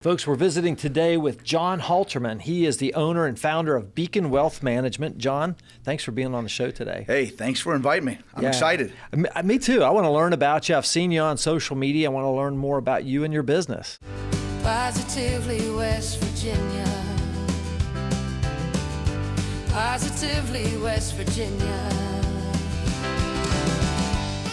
Folks, we're visiting today with John Halterman. He is the owner and founder of Beacon Wealth Management. John, thanks for being on the show today. Hey, thanks for inviting me. I'm excited. Me too. I want to learn about you. I've seen you on social media. I want to learn more about you and your business. Positively West Virginia. Positively West Virginia.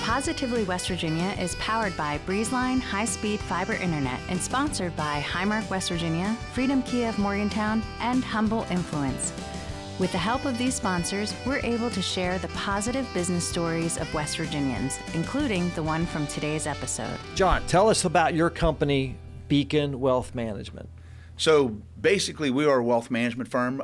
Positively West Virginia is powered by Breezeline high-speed fiber internet and sponsored by Highmark West Virginia, Freedom Kia of Morgantown, and Humble Influence. With the help of these sponsors, we're able to share the positive business stories of West Virginians, including the one from today's episode. John, tell us about your company, Beacon Wealth Management. So basically, we are a wealth management firm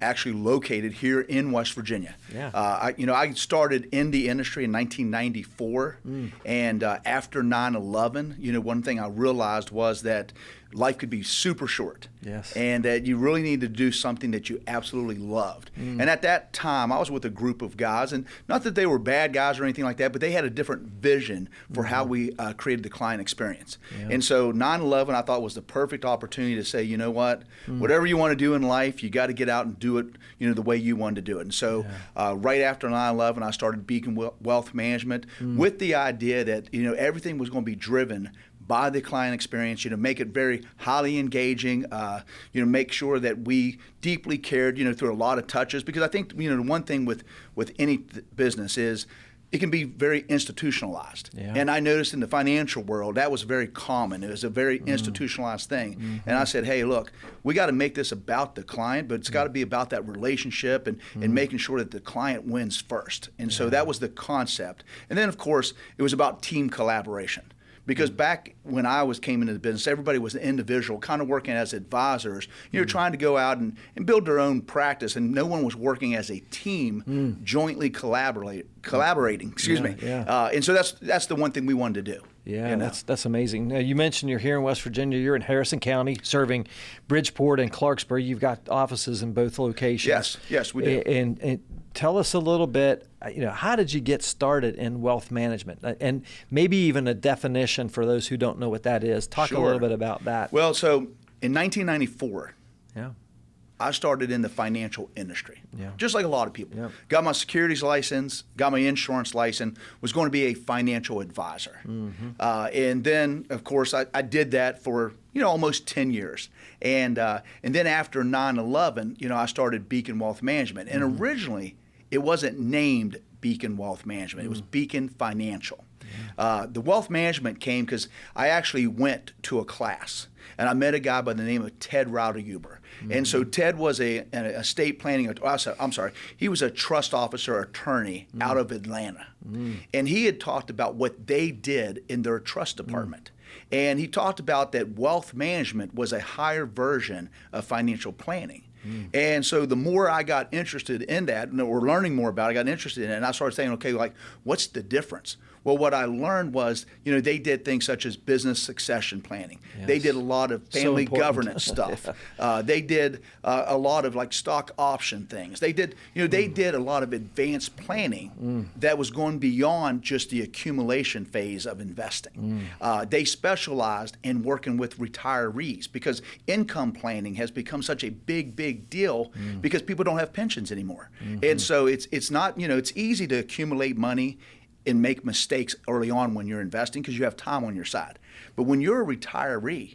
actually located here in West Virginia. Yeah. I started in the industry in 1994, and after 9/11, one thing I realized was that life could be super short. Yes. And that you really need to do something that you absolutely loved. And at that time, I was with a group of guys, and not that they were bad guys or anything like that, but they had a different vision for how we created the client experience. Yeah. And so 9/11, I thought, was the perfect opportunity to say, you know what, whatever you want to do in life, you got to get out and do it, the way you wanted to do it. And so right after 9/11, I started Beacon Wealth Management with the idea that, everything was going to be driven by the client experience, make it very highly engaging, make sure that we deeply cared, through a lot of touches. Because I think, the one thing with any business is it can be very institutionalized. Yeah. And I noticed in the financial world, that was very common. It was a very institutionalized thing. And I said, hey, look, we got to make this about the client, but it's got to be about that relationship and making sure that the client wins first. And so that was the concept. And then, of course, it was about team collaboration. Because back when I came into the business, everybody was an individual, kind of working as advisors, trying to go out and build their own practice, and no one was working as a team, jointly collaborating. Excuse me. Yeah. And so that's the one thing we wanted to do. Yeah, that's amazing. Now, you mentioned you're here in West Virginia. You're in Harrison County, serving Bridgeport and Clarksburg. You've got offices in both locations. Yes, we do. And tell us a little bit, how did you get started in wealth management? And maybe even a definition for those who don't know what that is. Talk a little bit about that. Well, so in 1994, Yeah. I started in the financial industry, Yeah. just like a lot of people. Yep. Got my securities license, got my insurance license, was going to be a financial advisor. And then, of course, I did that for almost 10 years. And then after 9/11, I started Beacon Wealth Management. And originally, it wasn't named Beacon Wealth Management. It was Beacon Financial. The wealth management came because I actually went to a class, and I met a guy by the name of Ted Rauderhuber. And so Ted was an estate planning, he was a trust officer attorney out of Atlanta. And he had talked about what they did in their trust department. And he talked about that wealth management was a higher version of financial planning. And so the more I got interested in that, or learning more about it, I got interested in it, and I started saying, okay, what's the difference? Well, what I learned was, they did things such as business succession planning. Yes. They did a lot of family governance stuff. They did a lot of stock option things. They did, they did a lot of advanced planning that was going beyond just the accumulation phase of investing. They specialized in working with retirees because income planning has become such a big deal because people don't have pensions anymore. And so it's not, it's easy to accumulate money and make mistakes early on when you're investing because you have time on your side. But when you're a retiree,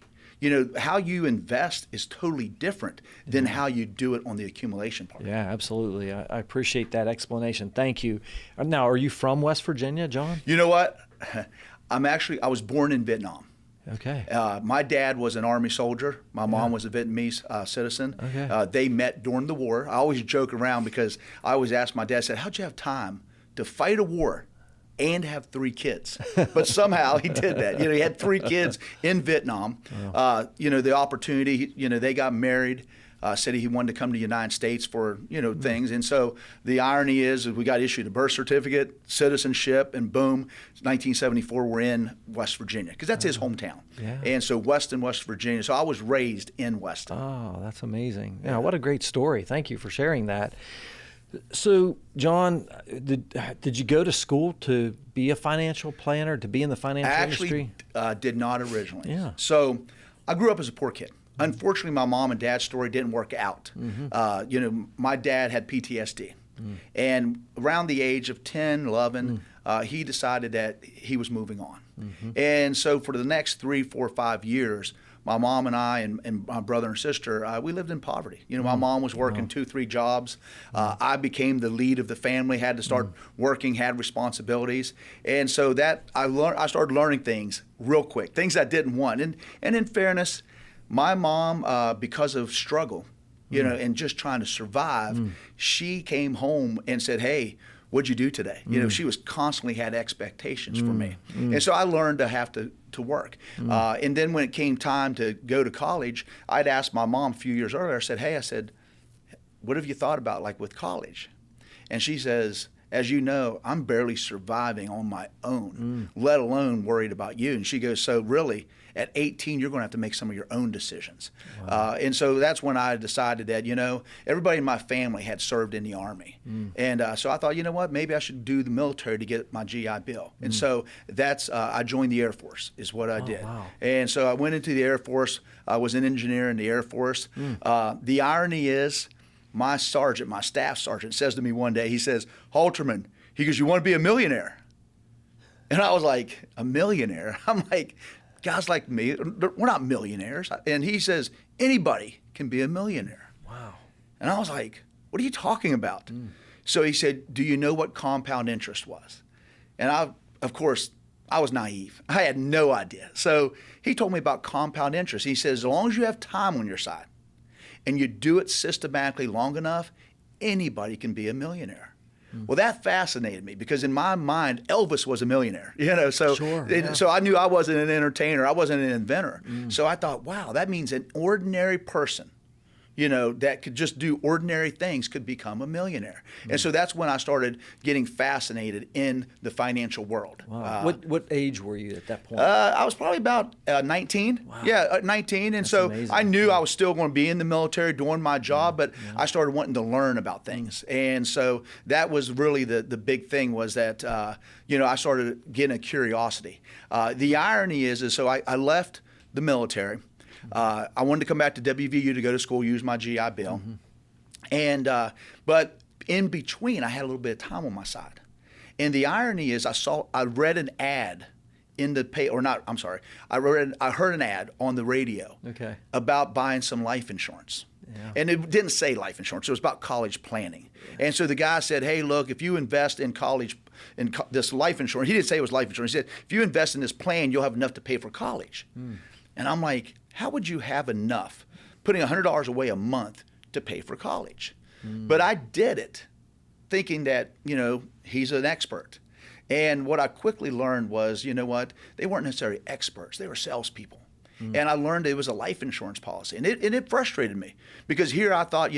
how you invest is totally different than how you do it on the accumulation part. Yeah, absolutely. I appreciate that explanation. Thank you. Now, are you from West Virginia, John? You know what? I was born in Vietnam. Okay. My dad was an Army soldier. My mom was a Vietnamese citizen. Okay. They met during the war. I always joke around because I always ask my dad, how'd you have time to fight a war and have 3 kids? But somehow he did that. He had 3 kids in Vietnam. The opportunity, they got married. Said he wanted to come to the United States for, things. And so the irony is we got issued a birth certificate, citizenship, and boom, 1974, we're in West Virginia because that's his hometown. Yeah. And so Weston, West Virginia. So I was raised in Weston. Oh, that's amazing. Yeah, what a great story. Thank you for sharing that. So, John, did you go to school to be a financial planner, to be in the financial industry? Actually, did not originally. Yeah. So I grew up as a poor kid. Unfortunately, my mom and dad's story didn't work out. My dad had PTSD. And around the age of 10, 11, he decided that he was moving on. And so for the next 3, 4, 5 years, my mom and I and my brother and sister, we lived in poverty. My mom was working 2, 3 jobs. I became the lead of the family, had to start working, had responsibilities. And so that I started learning things real quick, things I didn't want. And in fairness, my mom, because of struggle, and just trying to survive, she came home and said, hey, what'd you do today? She was constantly had expectations for me. And so I learned to have to work. And then when it came time to go to college, I'd asked my mom a few years earlier, I said, what have you thought about like with college? And she says, as you know, I'm barely surviving on my own, let alone worried about you. And she goes, so really, at 18, you're going to have to make some of your own decisions. Wow. And so that's when I decided that, everybody in my family had served in the Army. And so I thought, you know what, maybe I should do the military to get my GI Bill. And so that's, I joined the Air Force is what I did. Wow. And so I went into the Air Force. I was an engineer in the Air Force. The irony is, my sergeant, my staff sergeant, says to me one day, he says, Halterman, he goes, you want to be a millionaire? And I was like, a millionaire? I'm like, guys like me, we're not millionaires. And he says, anybody can be a millionaire. Wow. And I was like, what are you talking about? So he said, do you know what compound interest was? And of course, I was naive. I had no idea. So he told me about compound interest. He says, as long as you have time on your side and you do it systematically long enough, anybody can be a millionaire. Well, that fascinated me because in my mind, Elvis was a millionaire, so, so I knew I wasn't an entertainer. I wasn't an inventor. So I thought, wow, that means an ordinary person, that could just do ordinary things could become a millionaire. And so that's when I started getting fascinated in the financial world. Wow. What age were you at that point? I was probably about 19. Wow. Yeah, 19. And that's so amazing. I knew I was still going to be in the military doing my job, but I started wanting to learn about things. And so that was really the big thing was that, I started getting a curiosity. The irony is so I left the military. I wanted to come back to WVU to go to school, use my GI Bill. And but in between, I had a little bit of time on my side. And the irony is I read an ad in the I heard an ad on the radio about buying some life insurance. Yeah. And it didn't say life insurance. It was about college planning. Yeah. And so the guy said, hey, look, if you invest in college, this life insurance, he didn't say it was life insurance. He said, if you invest in this plan, you'll have enough to pay for college. And I'm like, how would you have enough putting $100 away a month to pay for college? But I did it thinking that, he's an expert. And what I quickly learned was, they weren't necessarily experts. They were salespeople. And I learned it was a life insurance policy. And it frustrated me because here I thought,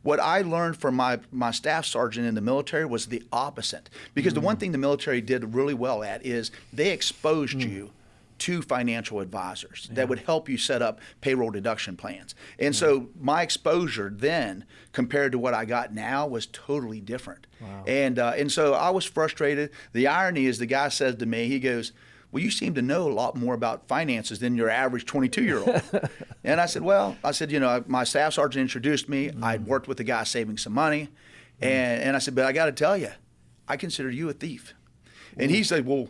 what I learned from my staff sergeant in the military was the opposite. Because the one thing the military did really well at is they exposed you to financial advisors that would help you set up payroll deduction plans. And so my exposure then compared to what I got now was totally different. Wow. And so I was frustrated. The irony is the guy says to me, he goes, well, you seem to know a lot more about finances than your average 22-year-old. And I said, my staff sergeant introduced me. I'd worked with a guy saving some money. And I said, but I got to tell you, I consider you a thief. And he said, well,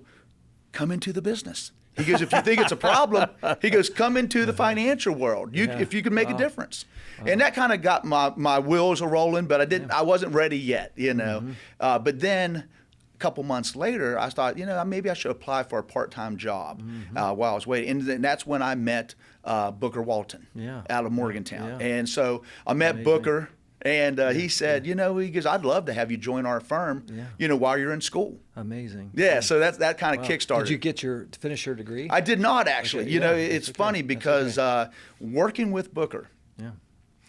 come into the business. He goes, if you think it's a problem, he goes, come into the financial world. If you can make a difference. And that kind of got my wheels rolling, but I wasn't ready yet, But then a couple months later, I thought, maybe I should apply for a part-time job while I was waiting. And then that's when I met Booker Walton out of Morgantown. Yeah. And so I met Booker. And he said, he goes, I'd love to have you join our firm, while you're in school. Amazing. Yeah, so that kind of kickstarted. Did you finish your degree? I did not actually. It's funny because working with Booker,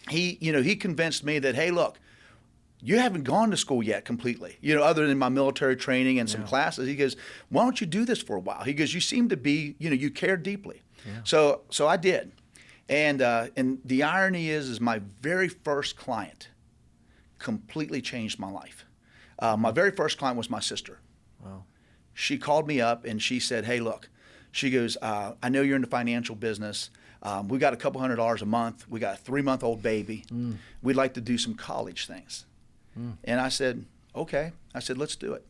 he convinced me that, hey, look, you haven't gone to school yet completely, other than my military training and some classes. He goes, why don't you do this for a while? He goes, you seem to be, you care deeply. Yeah. So I did. And the irony is my very first client completely changed my life. My very first client was my sister. Wow. She called me up and she said, hey, look, she goes, I know you're in the financial business. We got a couple $100 a month. We got a 3-month-old baby. We'd like to do some college things. And I said, okay. I said, let's do it.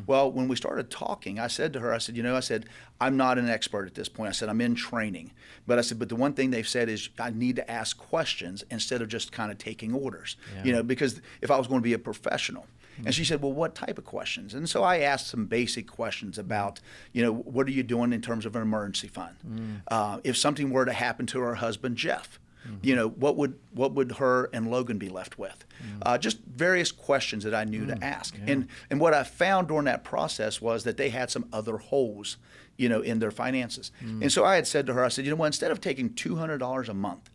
Well, when we started talking, I said to her, I said, I'm not an expert at this point. I said, I'm in training. But I said, but the one thing they've said is I need to ask questions instead of just kind of taking orders, because if I was going to be a professional. And she said, well, what type of questions? And so I asked some basic questions about, what are you doing in terms of an emergency fund? If something were to happen to her husband, Jeff, what would her and Logan be left with? Just various questions that I knew to ask. Yeah. And what I found during that process was that they had some other holes, in their finances. And so I had said to her, I said, instead of taking $200 a month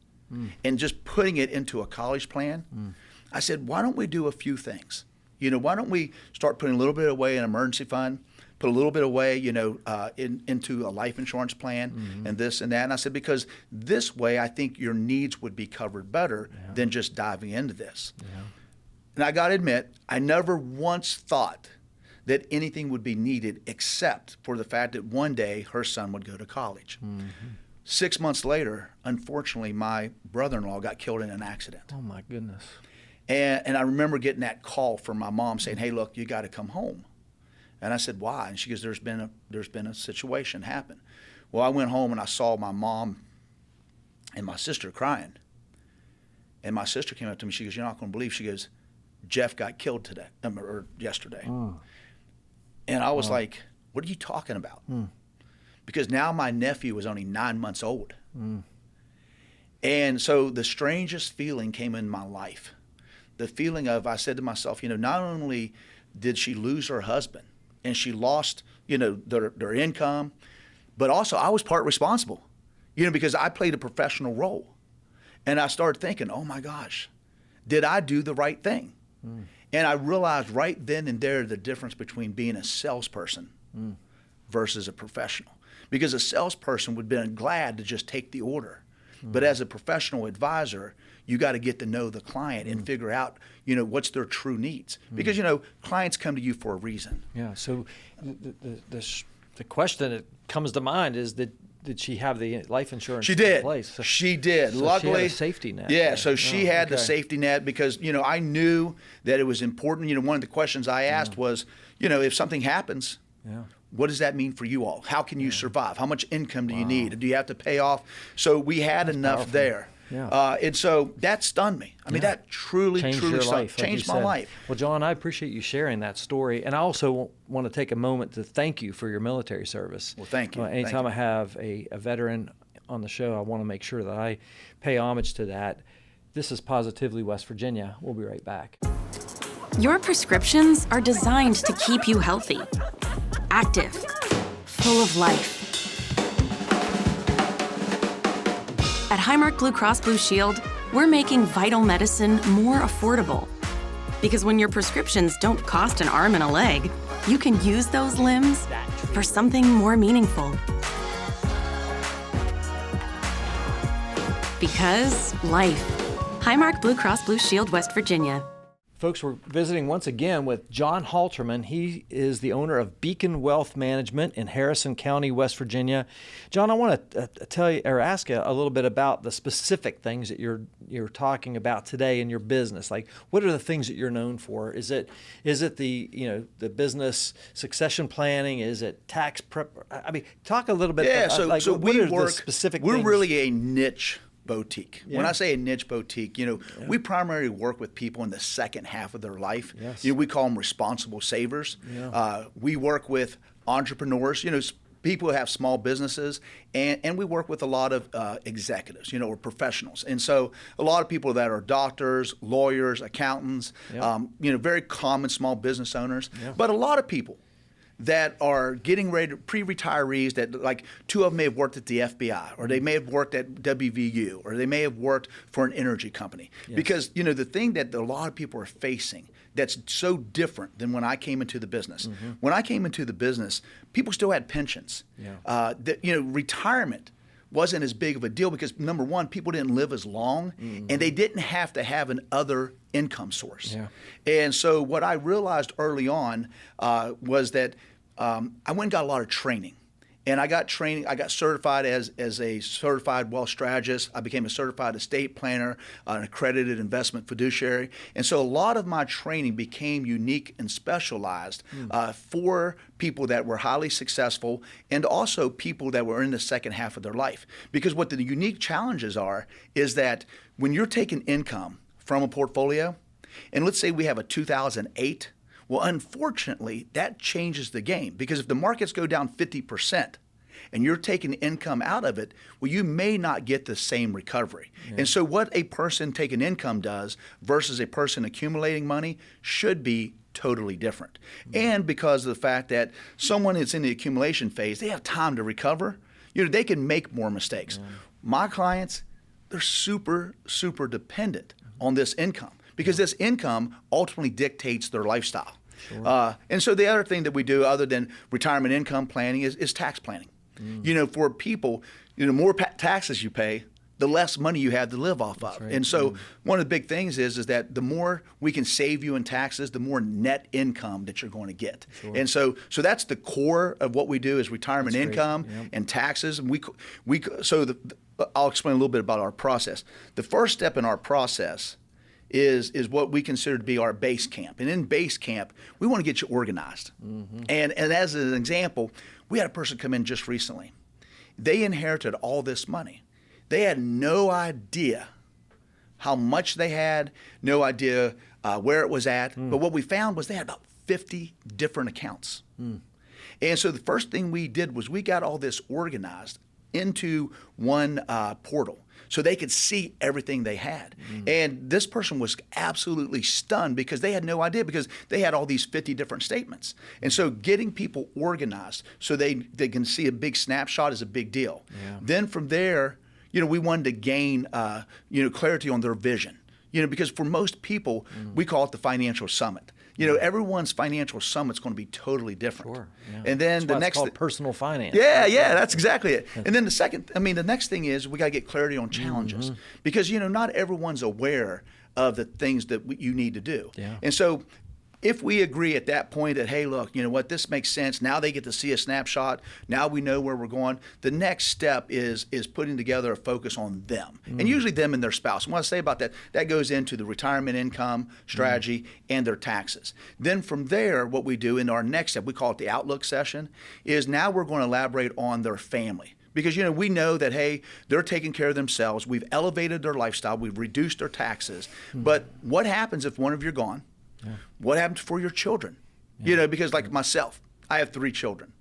and just putting it into a college plan, I said, why don't we do a few things? Why don't we start putting a little bit away in an emergency fund, put a little bit away, into a life insurance plan and this and that. And I said, because this way I think your needs would be covered better than just diving into this. Yeah. And I got to admit, I never once thought that anything would be needed except for the fact that one day her son would go to college. 6 months later, unfortunately, my brother-in-law got killed in an accident. Oh, my goodness. And I remember getting that call from my mom saying, hey, look, you got to come home. And I said, why? And she goes, there's been a situation happen. Well, I went home and I saw my mom and my sister crying. And my sister came up to me. She goes, you're not going to believe. She goes, Jeff got killed today, or yesterday. And I was like, what are you talking about? Because now my nephew was only 9 months old. And so the strangest feeling came in my life. The feeling of, I said to myself, not only did she lose her husband and she lost, their income, but also I was part responsible, because I played a professional role. And I started thinking, oh my gosh, did I do the right thing? And I realized right then and there the difference between being a salesperson versus a professional. Because a salesperson would have been glad to just take the order. But as a professional advisor, you got to get to know the client and figure out, what's their true needs. Because, clients come to you for a reason. Yeah. So the question that comes to mind is that did she have the life insurance in place? She did. So Luckily, she had a safety net. Yeah. So she had the safety net because, I knew that it was important. One of the questions I asked was, if something happens, what does that mean for you all? How can you survive? How much income do you need? Do you have to pay off? So we had enough powerful. There. Yeah. And so that stunned me. I mean, that truly changed your life, changed my life. Well, John, I appreciate you sharing that story. And I also want to take a moment to thank you for your military service. Well, thank you. Anytime I have a veteran on the show, I want to make sure that I pay homage to that. This is Positively West Virginia. We'll be right back. Your prescriptions are designed to keep you healthy, active, full of life. At Highmark Blue Cross Blue Shield, we're making vital medicine more affordable. Because when your prescriptions don't cost an arm and a leg, you can use those limbs for something more meaningful. Because life. Highmark Blue Cross Blue Shield, West Virginia. Folks, we're visiting once again with John Halterman. He is the owner of Beacon Wealth Management in Harrison County, West Virginia. John, I want to tell you or ask you a little bit about the specific things that you're talking about today in your business. Like, what are the things that you're known for? Is it the the business succession planning? Is it tax prep? I mean, talk a little bit. about so what we are the work. specific. We're things? really a niche boutique. Yeah. When I say a niche boutique, we primarily work with people in the second half of their life. Yes. We call them responsible savers. Yeah. We work with entrepreneurs, people who have small businesses, and we work with a lot of executives, or professionals. And so a lot of people that are doctors, lawyers, accountants, very common small business owners, but a lot of people that are getting ready to pre-retirees that, like, two of them may have worked at the FBI, or they may have worked at WVU, or they may have worked for an energy company. Yes. Because, the thing that a lot of people are facing that's so different than when I came into the business. Mm-hmm. When I came into the business, people still had pensions. Yeah. Retirement wasn't as big of a deal because, number one, people didn't live as long, and they didn't have to have an other income source. Yeah. And so what I realized early on was that I went and got a lot of training. And I got training. I got certified as a certified wealth strategist. I became a certified estate planner, an accredited investment fiduciary. And so a lot of my training became unique and specialized for people that were highly successful and also people that were in the second half of their life. Because what the unique challenges are is that when you're taking income from a portfolio, and let's say we have a 2008, well, unfortunately, that changes the game, because if the markets go down 50% and you're taking income out of it, well, you may not get the same recovery. Yeah. And so what a person taking income does versus a person accumulating money should be totally different. And because of the fact that someone that's in the accumulation phase, they have time to recover, they can make more mistakes. My clients, they're super, super dependent on this income, because this income ultimately dictates their lifestyle. Sure. And so the other thing that we do other than retirement income planning is tax planning. For people, the more taxes you pay, the less money you have to live off of. Right. And so one of the big things is that the more we can save you in taxes, the more net income that you're going to get. Sure. And so that's the core of what we do is retirement income and taxes. And I'll explain a little bit about our process. The first step in our process is what we consider to be our base camp. And in base camp, we want to get you organized. And as an example, we had a person come in just recently. They inherited all this money. They had no idea how much they had, no idea where it was at. But what we found was they had about 50 different accounts. And so the first thing we did was we got all this organized into one portal, so they could see everything they had. And this person was absolutely stunned because they had no idea, because they had all these 50 different statements. And so getting people organized so they can see a big snapshot is a big deal. Yeah. Then from there, we wanted to gain clarity on their vision. Because for most people, we call it the financial summit. Everyone's financial summit's going to be totally different. Sure. Yeah. And then the next, it's called personal finance. Yeah, that's exactly it. And then the next thing is we got to get clarity on challenges, because not everyone's aware of the things that you need to do. Yeah. And so if we agree at that point that, hey, look, this makes sense. Now they get to see a snapshot. Now we know where we're going. The next step is putting together a focus on them, and usually them and their spouse. And what I say about that, that goes into the retirement income strategy and their taxes. Then from there, what we do in our next step, we call it the outlook session, is now we're going to elaborate on their family. Because, we know that, hey, they're taking care of themselves. We've elevated their lifestyle. We've reduced their taxes. But what happens if one of you're gone? Yeah. What happens for your children? Because like myself, I have 3 children,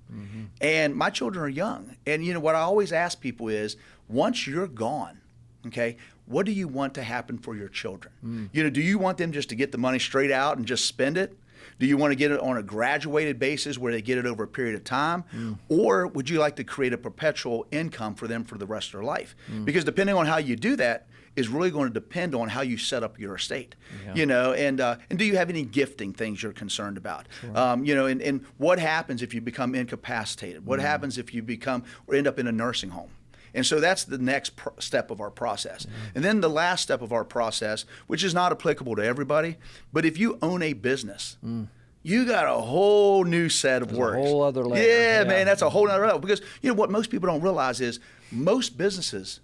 and my children are young. And what I always ask people is, once you're gone, okay, what do you want to happen for your children? Do you want them just to get the money straight out and just spend it? Do you want to get it on a graduated basis where they get it over a period of time? Or would you like to create a perpetual income for them for the rest of their life? Because depending on how you do that is really going to depend on how you set up your estate. And do you have any gifting things you're concerned about? Sure. And what happens if you become incapacitated? What happens if you become or end up in a nursing home? And so that's the next step of our process. And then the last step of our process, which is not applicable to everybody, but if you own a business, you got a whole new set of works. A whole other level. Yeah, man, that's a whole other level. Because what most people don't realize is most businesses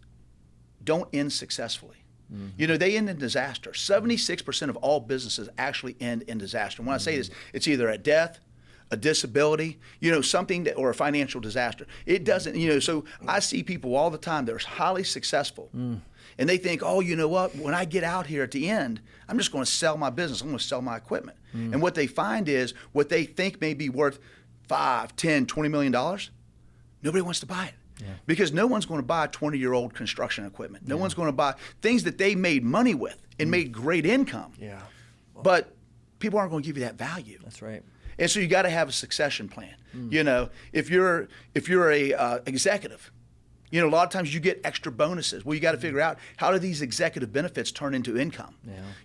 don't end successfully. They end in disaster. 76% of all businesses actually end in disaster. And when I say this, it's either at death, a disability, something that, or a financial disaster. It doesn't, so I see people all the time that are highly successful, and they think, oh, you know what, when I get out here at the end, I'm just going to sell my business. I'm going to sell my equipment. And what they find is what they think may be worth $5, $10, $20 million, nobody wants to buy it. Yeah. Because no one's going to buy 20-year-old construction equipment. No one's going to buy things that they made money with and made great income. Yeah. But people aren't going to give you that value. That's right. And so you got to have a succession plan. If you're a executive, a lot of times you get extra bonuses. Well, you got to figure out, how do these executive benefits turn into income?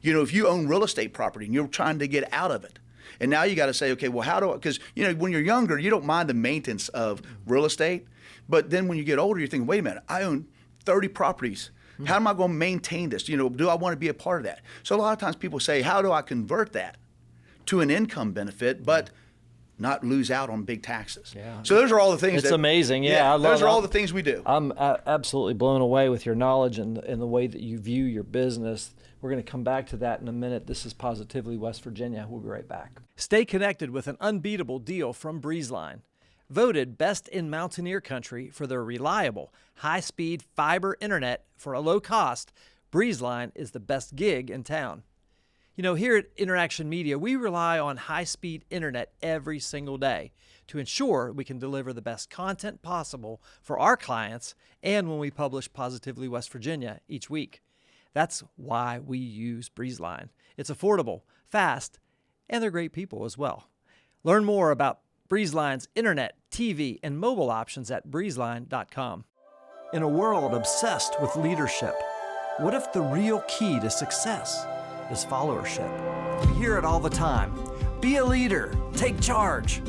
Yeah. If you own real estate property and you're trying to get out of it, and now you got to say, okay, well, how do I? Because when you're younger, you don't mind the maintenance of real estate. But then when you get older, you're thinking, wait a minute, I own 30 properties. How am I going to maintain this? Do I want to be a part of that? So a lot of times people say, how do I convert that to an income benefit? But not lose out on big taxes. Yeah. So those are all the things. It's amazing. Yeah, I love those are all the things we do. I'm absolutely blown away with your knowledge and the way that you view your business. We're going to come back to that in a minute. This is Positively West Virginia. We'll be right back. Stay connected with an unbeatable deal from Breezeline. Voted best in Mountaineer Country for their reliable, high-speed fiber internet for a low cost, Breezeline is the best gig in town. You know, here at InnerAction Media, we rely on high-speed internet every single day to ensure we can deliver the best content possible for our clients and when we publish Positively West Virginia each week. That's why we use Breezeline. It's affordable, fast, and they're great people as well. Learn more about Breezeline's internet, TV, and mobile options at breezeline.com. In a world obsessed with leadership, what if the real key to success is followership? We hear it all the time. Be a leader, take charge.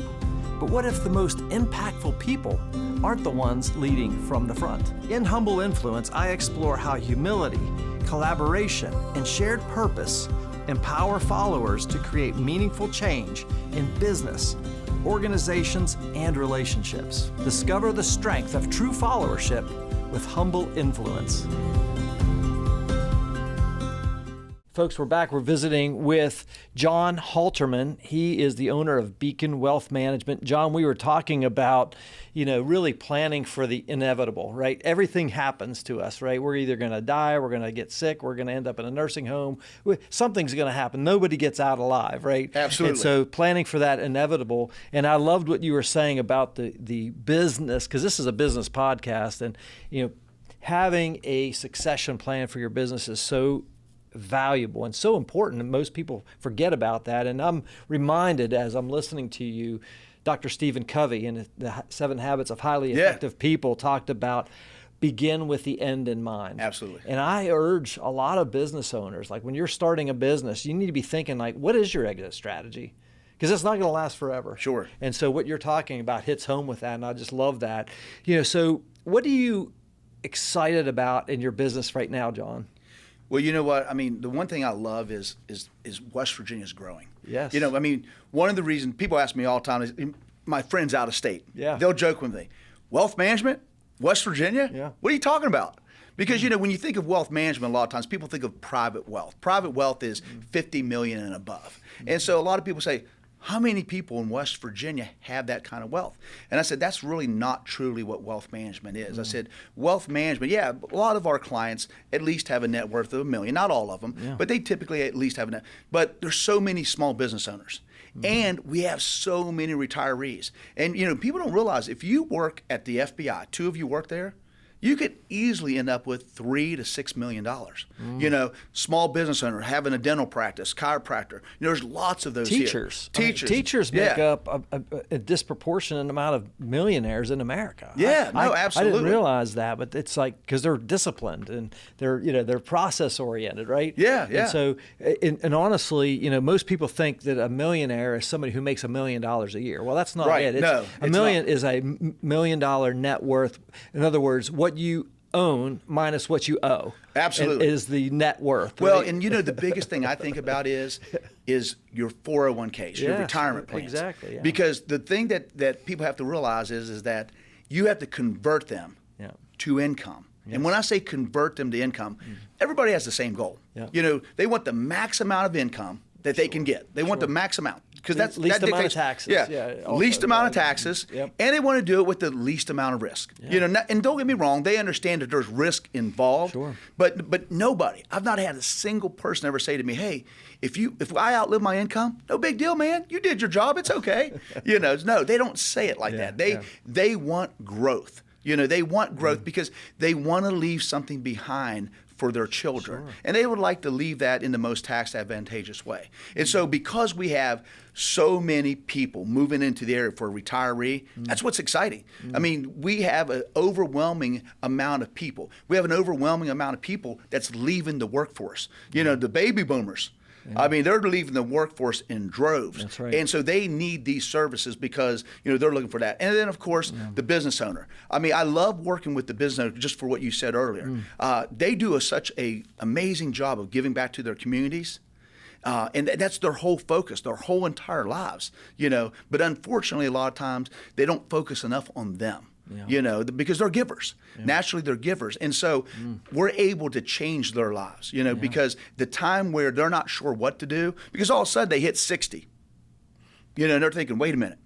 But what if the most impactful people aren't the ones leading from the front? In Humble Influence, I explore how humility, collaboration, and shared purpose empower followers to create meaningful change in business, organizations, and relationships. Discover the strength of true followership with Humble Influence. Folks, we're back. We're visiting with John Halterman. He is the owner of Beacon Wealth Management. John, we were talking about, really planning for the inevitable, right? Everything happens to us, right? We're either going to die, we're going to get sick, we're going to end up in a nursing home. Something's going to happen. Nobody gets out alive, right? Absolutely. And so planning for that inevitable. And I loved what you were saying about the business, because this is a business podcast, and, having a succession plan for your business is so valuable and so important, and most people forget about that. And I'm reminded as I'm listening to you, Dr. Stephen Covey in the 7 Habits of Highly Effective People talked about begin with the end in mind. Absolutely. And I urge a lot of business owners, like when you're starting a business, you need to be thinking like, what is your exit strategy? Because it's not going to last forever. Sure. And so what you're talking about hits home with that, and I just love that. So what are you excited about in your business right now, John? Well, you know what? I mean, the one thing I love is West Virginia's growing. Yes. One of the reasons people ask me all the time is my friends out of state. Yeah. They'll joke with me, wealth management, West Virginia? Yeah. What are you talking about? Because, when you think of wealth management, a lot of times people think of private wealth. Private wealth is $50 million and above. And so a lot of people say, how many people in West Virginia have that kind of wealth? And I said, that's really not truly what wealth management is. I said, wealth management, a lot of our clients at least have a net worth of $1 million. Not all of them, but they typically at least have a net. But there's so many small business owners. And we have so many retirees. And, people don't realize if you work at the FBI, 2 of you work there, you could easily end up with $3 to $6 million. Small business owner having a dental practice, chiropractor. There's lots of those Teachers. here. Teachers make up a disproportionate amount of millionaires in America. Absolutely. I didn't realize that, but it's like because they're disciplined and they're process oriented, right? Yeah. And so, and honestly, most people think that a millionaire is somebody who makes $1 million a year. Well, that's not Right. it. No, $1 million is a $1 million net worth. In other words, what you own minus what you owe. Absolutely. Is the net worth. Well, right? and the biggest thing I think about is your 401ks, your Yes, retirement plans. exactly, yeah. Because the thing that people have to realize is that you have to convert them to income. Yes. And when I say convert them to income, everybody has the same goal. Yeah. They want the max amount of income that they can get. They want the max amount. Because that's least that amount of dictates, taxes. Also, least amount of taxes, Yep. and they want to do it with the least amount of risk. And don't get me wrong, they understand that there's risk involved. Sure. But nobody, I've not had a single person ever say to me, "Hey, if I outlive my income, no big deal, man. You did your job. It's okay." No, they don't say it like that. They want growth. They want growth because they want to leave something behind for their children. Sure. And they would like to leave that in the most tax advantageous way. And so because we have so many people moving into the area for a retiree, that's what's exciting. I mean, we have an overwhelming amount of people. We have an overwhelming amount of people that's leaving the workforce. The baby boomers. I mean, they're leaving the workforce in droves. That's right. And so they need these services because, they're looking for that. And then, of course, the business owner. I mean, I love working with the business owner just for what you said earlier. They do such an amazing job of giving back to their communities. And that's their whole focus, their whole entire lives, But unfortunately, a lot of times they don't focus enough on them. Yeah. Because they're givers. Yeah. Naturally, they're givers. And so we're able to change their lives, because the time where they're not sure what to do, because all of a sudden they hit 60, and they're thinking, wait a minute.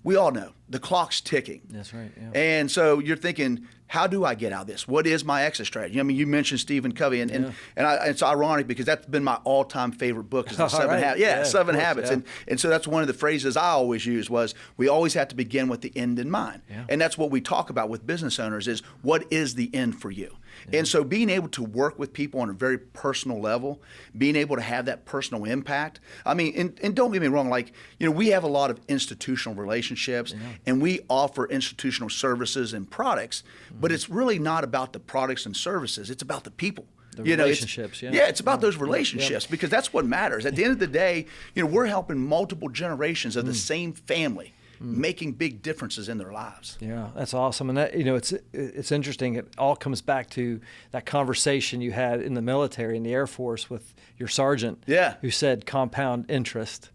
We all know the clock's ticking. That's right. Yeah. And so you're thinking, how do I get out of this? What is my exit strategy? I mean, you mentioned Stephen Covey, and it's ironic because that's been my all-time favorite book. Is the Seven Habits. Yeah, Seven Habits. Yeah. And so that's one of the phrases I always use was, we always have to begin with the end in mind. Yeah. And that's what we talk about with business owners is, what is the end for you? Yeah. And so being able to work with people on a very personal level, being able to have that personal impact. I mean, and don't get me wrong, we have a lot of institutional relationships, and we offer institutional services and products, but it's really not about the products and services. It's about the people. The relationships, it's about those relationships, because that's what matters. At the end of the day, we're helping multiple generations of the same family, making big differences in their lives. Yeah, that's awesome. And that, it's interesting. It all comes back to that conversation you had in the military, in the Air Force, with your sergeant, who said compound interest.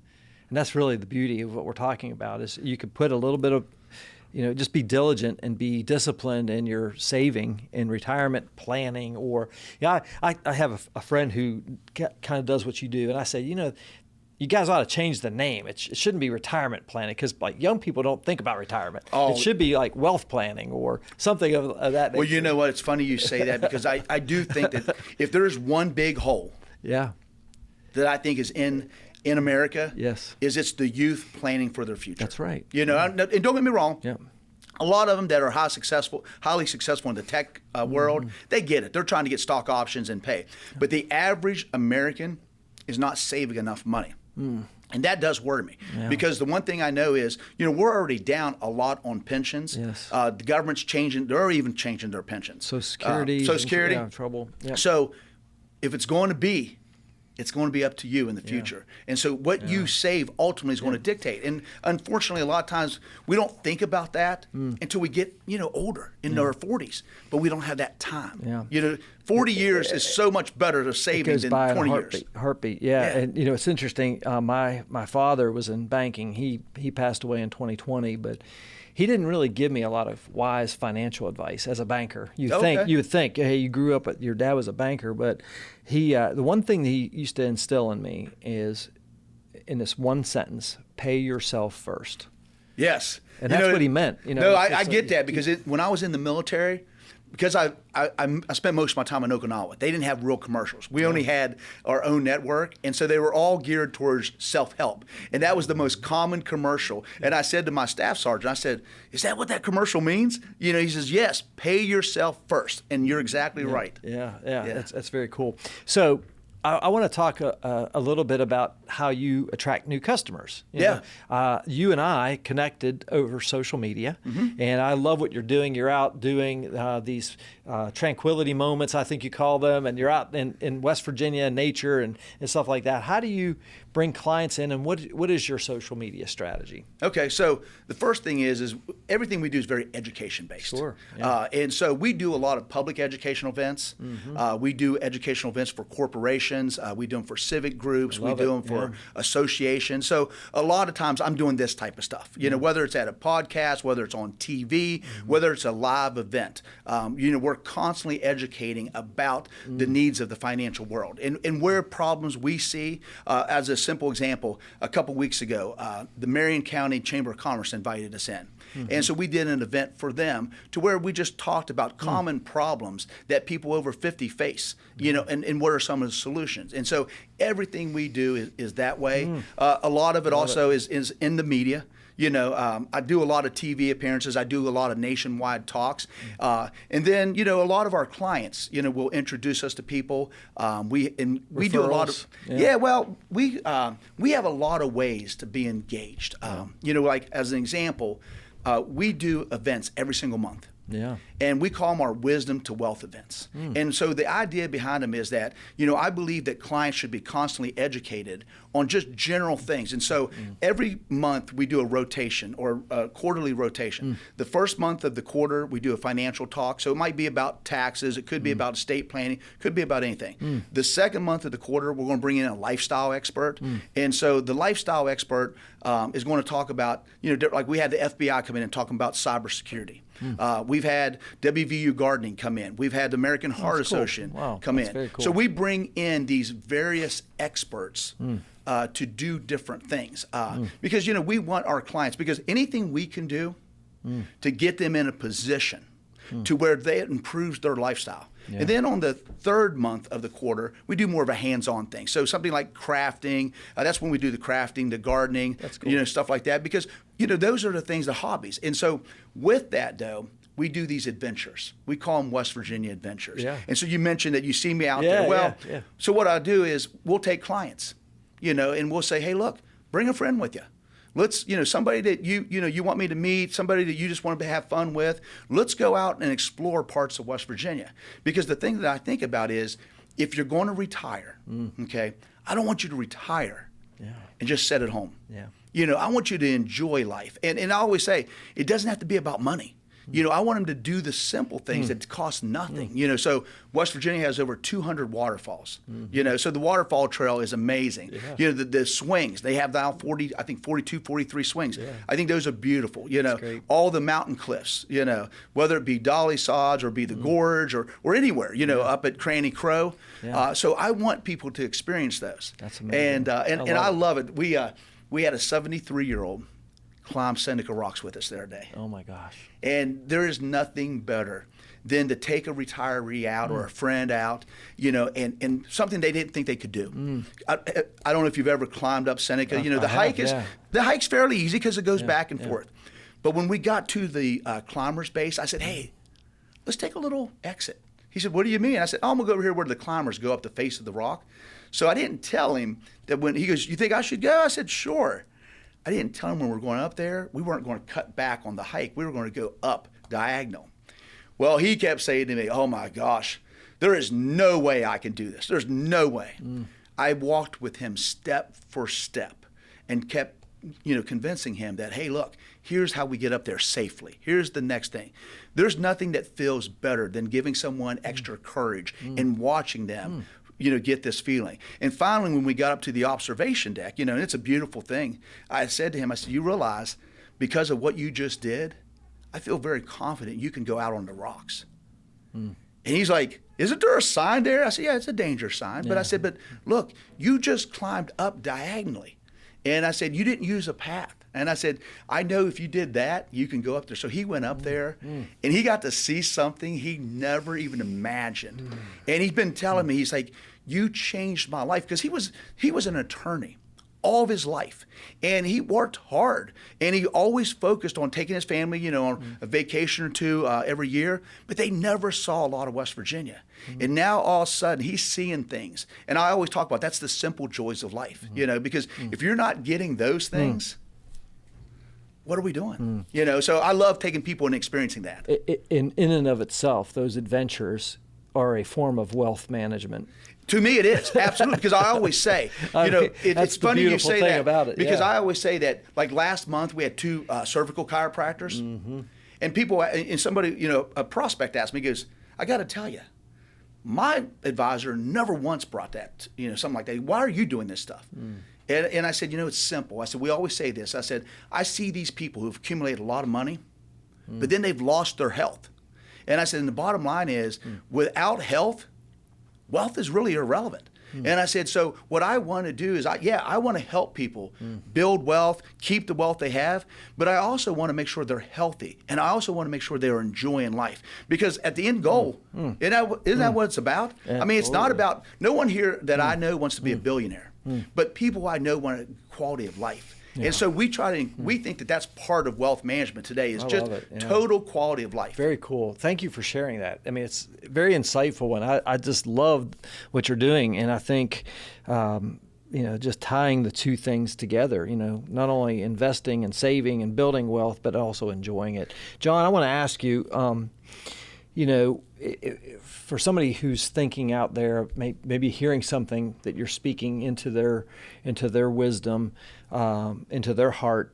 And that's really the beauty of what we're talking about, is you could put a little bit of, just be diligent and be disciplined in your saving and retirement planning. Or, I have a friend who kind of does what you do. And I said, you guys ought to change the name. It shouldn't be retirement planning, because young people don't think about retirement. It should be like wealth planning or something of that nature. Well, you know what? It's funny you say that, because I do think that if there's one big hole that I think is in America, is it's the youth planning for their future. That's right. And don't get me wrong. Yeah. A lot of them that are highly successful in the tech world, they get it. They're trying to get stock options and pay. But the average American is not saving enough money. And that does worry me, because the one thing I know is, we're already down a lot on pensions. Yes. The government's changing. They're even changing their pensions. Social Security. Social Security. Trouble. Yep. So if it's going to be, it's going to be up to you in the future. And so what you save ultimately is going to dictate. And unfortunately, a lot of times we don't think about that until we get, older, in our 40s. But we don't have that time. Yeah. 40 years is so much better to saving than 20 years. Heartbeat. Yeah. And, it's interesting. My father was in banking. He passed away in 2020, but he didn't really give me a lot of wise financial advice as a banker. You would think, hey, you grew up, your dad was a banker, but the one thing that he used to instill in me is, in this one sentence, pay yourself first. Yes. And that's what he meant. I get that, because when I was in the military, because I spent most of my time in Okinawa, they didn't have real commercials. We only had our own network, and so they were all geared towards self-help. And that was the most common commercial. And I said to my staff sergeant, I said, is that what that commercial means? He says, yes, pay yourself first. And you're exactly right. Yeah. That's very cool. So I want to talk a little bit about how you attract new customers. You and I connected over social media, and I love what you're doing. You're out doing these tranquility moments, I think you call them, and you're out in West Virginia, nature and stuff like that. How do you bring clients in, and what is your social media strategy? Okay, so the first thing is everything we do is very education based. Sure. And so we do a lot of public educational events. We do educational events for corporations. We do them for civic groups. We do them for associations. So a lot of times I'm doing this type of stuff. Whether it's at a podcast, whether it's on TV, whether it's a live event. We're constantly educating about the needs of the financial world and where problems we see. As a simple example, a couple weeks ago, the Marion County Chamber of Commerce invited us in. And so we did an event for them to where we just talked about common problems that people over 50 face, and what are some of the solutions. And so everything we do is that way. A lot of it also is in the media. I do a lot of TV appearances. I do a lot of nationwide talks. And then, a lot of our clients, will introduce us to people. We do a lot of, we have a lot of ways to be engaged. Like as an example, we do events every single month. Yeah. And we call them our wisdom to wealth events. And so the idea behind them is that, I believe that clients should be constantly educated on just general things. And so every month we do a rotation or a quarterly rotation. The first month of the quarter, we do a financial talk. So it might be about taxes. It could be about estate planning. Could be about anything. The second month of the quarter, we're going to bring in a lifestyle expert. And so the lifestyle expert is going to talk about, like we had the FBI come in and talking about cybersecurity. We've had WVU Gardening come in. We've had the American Heart Association come in. Very cool. So we bring in these various experts to do different things because, we want our clients, because anything we can do to get them in a position to where it improves their lifestyle. Yeah. And then on the third month of the quarter, we do more of a hands-on thing. So something like crafting, that's when we do the crafting, the gardening, that's cool. Stuff like that, because, those are the things, the hobbies. And so with that, though, we do these adventures. We call them West Virginia adventures. Yeah. And so you mentioned that you see me out there. Well, so what I do is we'll take clients, and we'll say, hey, look, bring a friend with you. Let's, somebody that you want me to meet, somebody that you just want to have fun with. Let's go out and explore parts of West Virginia. Because the thing that I think about is, if you're going to retire, okay, I don't want you to retire and just sit at home. Yeah. I want you to enjoy life. And I always say, it doesn't have to be about money. I want them to do the simple things that cost nothing. So West Virginia has over 200 waterfalls. So the waterfall trail is amazing. Yeah. The swings, they have now 42, 43 swings. Yeah. I think those are beautiful. Great. All the mountain cliffs, whether it be Dolly Sods or be the Gorge or anywhere, up at Cranny Crow. Yeah. So I want people to experience those. That's amazing. And I love it. We had a 73-year-old climb Seneca Rocks with us the other day. Oh my gosh. And there is nothing better than to take a retiree out or a friend out, and something they didn't think they could do. I don't know if you've ever climbed up Seneca. The hike's fairly easy because it goes back and forth. But when we got to the climbers base, I said, hey, let's take a little exit. He said, what do you mean? I said, I'm going to go over here where the climbers go up the face of the rock. So I didn't tell him that when he goes, you think I should go? I said, sure. I didn't tell him when we were going up there, we weren't going to cut back on the hike. We were going to go up diagonal. Well, he kept saying to me, oh my gosh, there is no way I can do this. There's no way. I walked with him step for step and kept, convincing him that, hey, look, here's how we get up there safely. Here's the next thing. There's nothing that feels better than giving someone extra courage and watching them get this feeling. And finally, when we got up to the observation deck, and it's a beautiful thing, I said to him, I said, you realize because of what you just did, I feel very confident you can go out on the rocks. And he's like, isn't there a sign there? I said, yeah, it's a danger sign. Yeah. But I said, but look, you just climbed up diagonally. And I said, you didn't use a path. And I said, I know if you did that, you can go up there. So he went up there, and he got to see something he never even imagined. And he's been telling me, he's like, you changed my life. Because he was an attorney all of his life. And he worked hard. And he always focused on taking his family, on a vacation or two every year. But they never saw a lot of West Virginia. And now all of a sudden he's seeing things. And I always talk about that's the simple joys of life, because if you're not getting those things, what are we doing? So I love taking people and experiencing that. In and of itself, those adventures are a form of wealth management. To me, it is, absolutely, because I always say, it's funny you say that about it, because I always say that, like last month we had 2 cervical chiropractors, and people, and somebody, a prospect asked me, he goes, I got to tell you, my advisor never once brought that, something like that. Why are you doing this stuff? And I said, it's simple. I said, we always say this. I said, I see these people who've accumulated a lot of money, but then they've lost their health. And I said, and the bottom line is, without health, wealth is really irrelevant. And I said, so what I want to do is, I want to help people build wealth, keep the wealth they have, but I also want to make sure they're healthy. And I also want to make sure they're enjoying life. Because at the end goal, isn't that what it's about? Yeah, I mean, it's not about, no one here that I know wants to be a billionaire, but people I know want a quality of life. Yeah. And so we think that that's part of wealth management today is just total quality of life. Very cool. Thank you for sharing that. I mean, it's very insightful, and I just love what you're doing. And I think just tying the two things together, not only investing and saving and building wealth, but also enjoying it. John, I want to ask you, for somebody who's thinking out there, maybe hearing something that you're speaking into their wisdom, into their heart,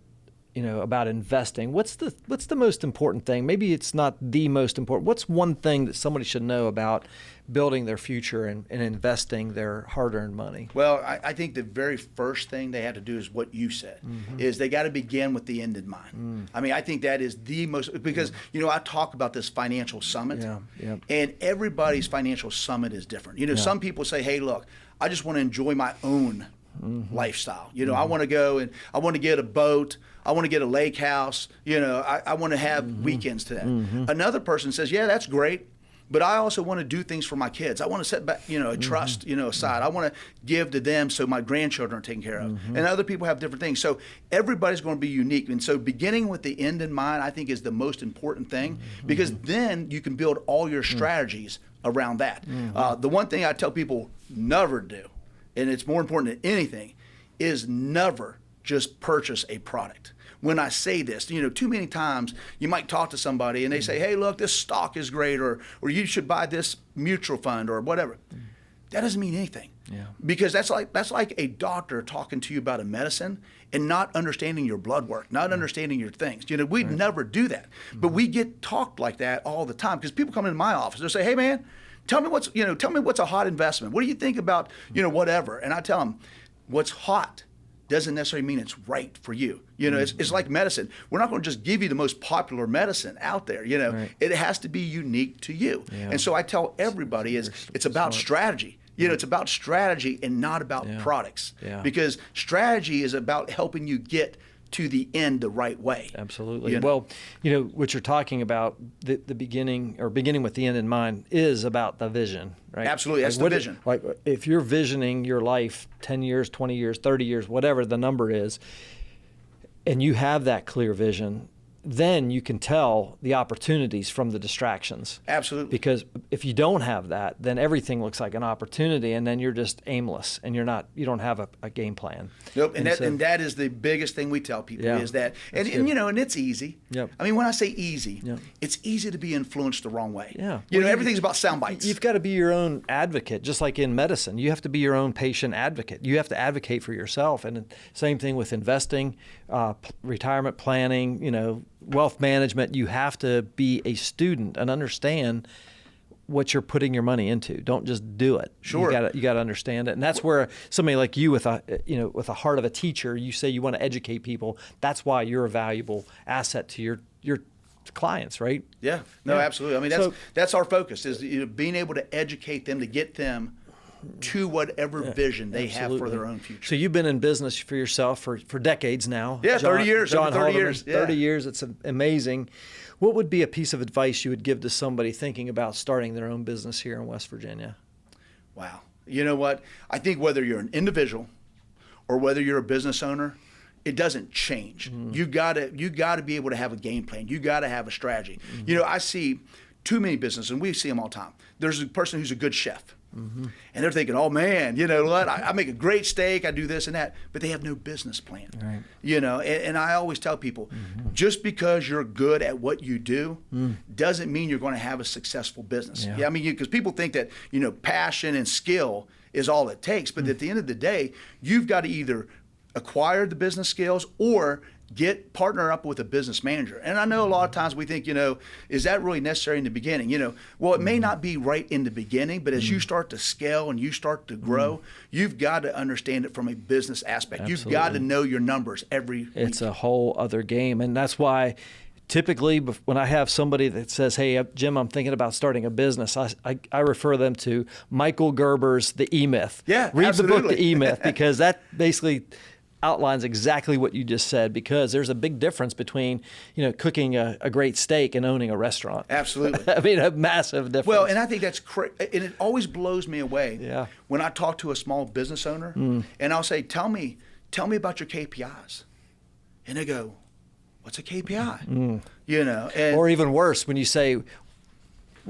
about investing. What's the most important thing? Maybe it's not the most important. What's one thing that somebody should know about building their future and investing their hard-earned money? Well, I think the very first thing they have to do is what you said, is they got to begin with the end in mind. I mean, I think that is the most, because, I talk about this financial summit, and everybody's financial summit is different. Some people say, hey, look, I just want to enjoy my own lifestyle. I want to go and I want to get a boat. I want to get a lake house. I want to have weekends to that. Another person says, yeah, that's great, but I also want to do things for my kids. I want to set back, a trust, aside. I want to give to them so my grandchildren are taken care of. And other people have different things. So everybody's going to be unique. And so beginning with the end in mind, I think, is the most important thing, because then you can build all your strategies around that. The one thing I tell people never do, and it's more important than anything, is never just purchase a product. When I say this, too many times you might talk to somebody and they say, hey, look, this stock is great, or you should buy this mutual fund or whatever. That doesn't mean anything. Because that's like a doctor talking to you about a medicine and not understanding your blood work, not understanding your things. We'd never do that. But we get talked like that all the time, because people come into my office, they'll say, hey, man, tell me what's a hot investment. What do you think about, whatever? And I tell them, what's hot doesn't necessarily mean it's right for you. It's like medicine. We're not going to just give you the most popular medicine out there. It has to be unique to you. And so I tell everybody, it's about strategy. It's about strategy and not about products. Because strategy is about helping you get to the end the right way. Absolutely. Well, what you're talking about, the beginning with the end in mind, is about the vision, right? Absolutely. That's the vision. Like if you're visioning your life 10 years, 20 years, 30 years, whatever the number is, and you have that clear vision, then you can tell the opportunities from the distractions. Absolutely. Because if you don't have that, then everything looks like an opportunity, and then you're just aimless, and you don't have a game plan. Nope. And that is the biggest thing we tell people, is that, and it's easy. I mean, when I say easy, it's easy to be influenced the wrong way. Everything's about sound bites. You've got to be your own advocate, just like in medicine. You have to be your own patient advocate. You have to advocate for yourself. And same thing with investing, retirement planning, wealth management. You have to be a student and understand what you're putting your money into. Don't just do it. Sure. You got to understand it. And that's where somebody like you with a heart of a teacher, you say you want to educate people. That's why you're a valuable asset to your clients, right? Yeah. No, absolutely. I mean, that's our focus, is being able to educate them, to get them to whatever vision they have for their own future. So you've been in business for yourself for decades now. Yeah, 30 years. John 30 Halterman, years. 30 years. It's amazing. What would be a piece of advice you would give to somebody thinking about starting their own business here in West Virginia? Wow. You know what? I think whether you're an individual or whether you're a business owner, it doesn't change. You gotta be able to have a game plan. You gotta have a strategy. I see too many businesses, and we see them all the time. There's a person who's a good chef. And they're thinking, oh man, what? I make a great steak, I do this and that, but they have no business plan. Right. And I always tell people, just because you're good at what you do doesn't mean you're going to have a successful business. I mean, because people think that, passion and skill is all it takes, but at the end of the day, you've got to either acquire the business skills or partner up with a business manager. And I know a lot of times we think, is that really necessary in the beginning? Well, it may not be right in the beginning, but as you start to scale and you start to grow, you've got to understand it from a business aspect. Absolutely. You've got to know your numbers every week. It's a whole other game. And that's why typically when I have somebody that says, hey, Jim, I'm thinking about starting a business, I refer them to Michael Gerber's The E-Myth. Yeah, Read absolutely. the book, The E-Myth, because that basically outlines exactly what you just said, because there's a big difference between, cooking a great steak and owning a restaurant. Absolutely. I mean, a massive difference. Well, and I think that's and it always blows me away when I talk to a small business owner and I'll say, tell me about your KPIs. And they go, what's a KPI? And, or even worse, when you say,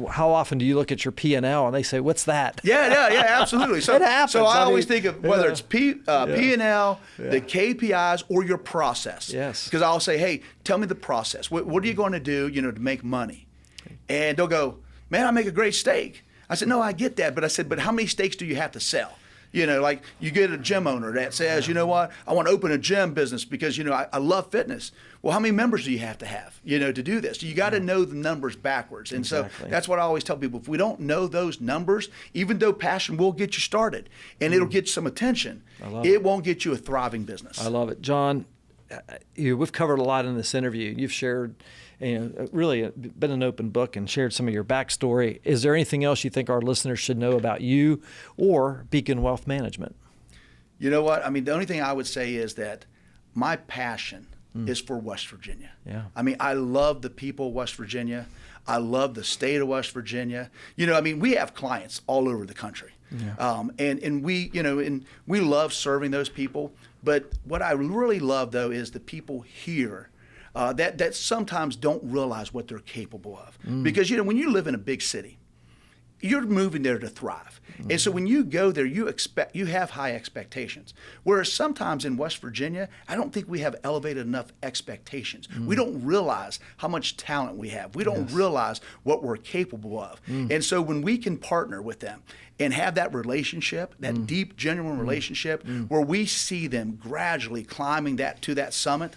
how often do you look at your P&L and they say, "What's that?" Yeah, absolutely. So, It happens. So I I always mean, think of whether it's P&L, Yeah. the KPIs, or your process. Yes. Because I'll say, hey, tell me the process. What are you going to do, to make money? And they'll go, man, I make a great steak. I said, no, I get that. But I said, but how many steaks do you have to sell? Like you get a gym owner that says, you know what, I want to open a gym business because, I love fitness. Well, how many members do you have to do this? You got to know the numbers backwards. And Exactly. so that's what I always tell people. If we don't know those numbers, even though passion will get you started and it'll get you some attention, it won't get you a thriving business. I love it. John, we've covered a lot in this interview. You've shared, really been an open book and shared some of your backstory. Is there anything else you think our listeners should know about you or Beacon Wealth Management? You know what? I mean, the only thing I would say is that my passion is for West Virginia. Yeah. I mean, I love the people of West Virginia. I love the state of West Virginia. We have clients all over the country. Yeah. And we, and we love serving those people. But what I really love, though, is the people here that sometimes don't realize what they're capable of. Because, when you live in a big city, you're moving there to thrive. And so when you go there, you have high expectations. Whereas sometimes in West Virginia, I don't think we have elevated enough expectations. We don't realize how much talent we have. We don't realize what we're capable of. And so when we can partner with them and have that relationship, that deep, genuine relationship, where we see them gradually climbing to that summit,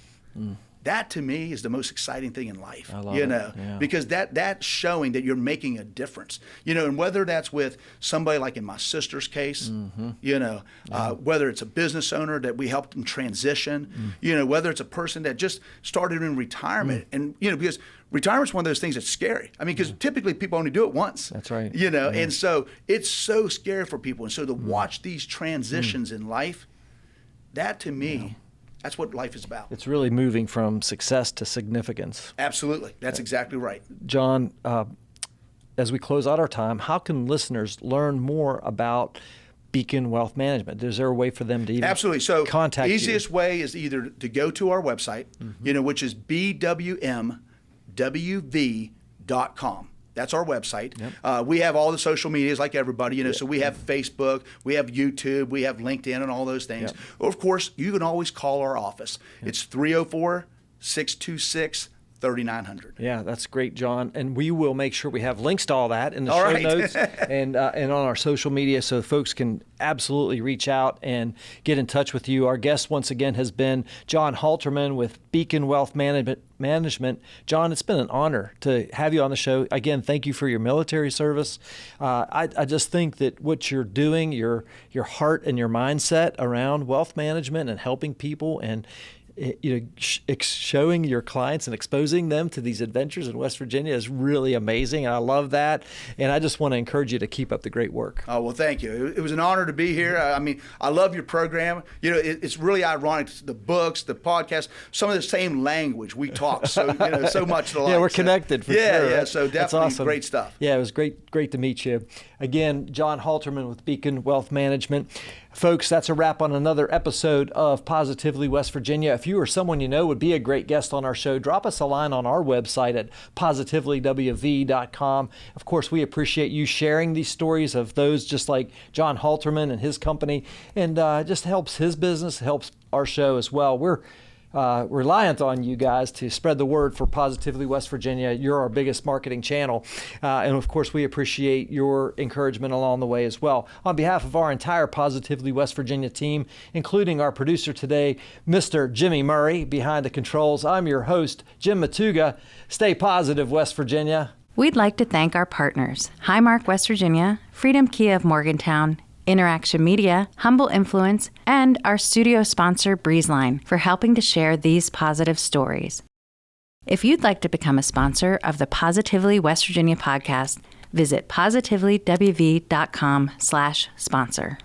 that to me is the most exciting thing in life. I love it. Yeah. Because that's showing that you're making a difference. And whether that's with somebody like in my sister's case, whether it's a business owner that we helped them transition, whether it's a person that just started in retirement, and because retirement's one of those things that's scary. I mean, because typically people only do it once. That's right. And so it's so scary for people. And so to watch these transitions in life, that to me. That's what life is about. It's really moving from success to significance. Absolutely. That's exactly right. John, as we close out our time, how can listeners learn more about Beacon Wealth Management? Is there a way for them to even Absolutely. So contact you? Easiest way is either to go to our website, which is bwmwv.com. That's our website. Yep. We have all the social medias like everybody, so we have Facebook, we have YouTube, we have LinkedIn and all those things. Yep. Of course, you can always call our office. Yep. It's 304-626-3900. Yeah, that's great, John. And we will make sure we have links to all that in the show notes and on our social media so folks can absolutely reach out and get in touch with you. Our guest once again has been John Halterman with Beacon Wealth Management. John, it's been an honor to have you on the show. Again, thank you for your military service. I just think that what you're doing, your heart and your mindset around wealth management and helping people and showing your clients and exposing them to these adventures in West Virginia is really amazing. And I love that. And I just want to encourage you to keep up the great work. Oh, well, thank you. It was an honor to be here. I mean, I love your program. It's really ironic. The books, the podcast, some of the same language we talk. So, so much alike. Yeah, we're connected for sure. Yeah. So definitely awesome. Great stuff. Yeah, it was great to meet you. Again, John Halterman with Beacon Wealth Management. Folks, that's a wrap on another episode of Positively West Virginia. If you or someone you know would be a great guest on our show, drop us a line on our website at positivelywv.com. Of course, we appreciate you sharing these stories of those just like John Halterman and his company, and just helps his business, helps our show as well. We're reliant on you guys to spread the word for Positively West Virginia. You're our biggest marketing channel. And of course, we appreciate your encouragement along the way as well. On behalf of our entire Positively West Virginia team, including our producer today, Mr. Jimmy Murray, behind the controls, I'm your host, Jim Matuga. Stay positive, West Virginia. We'd like to thank our partners, Highmark West Virginia, Freedom Kia of Morgantown, InnerAction Media, Humble Influence, and our studio sponsor, Breezeline, for helping to share these positive stories. If you'd like to become a sponsor of the Positively West Virginia podcast, visit positivelywv.com/sponsor.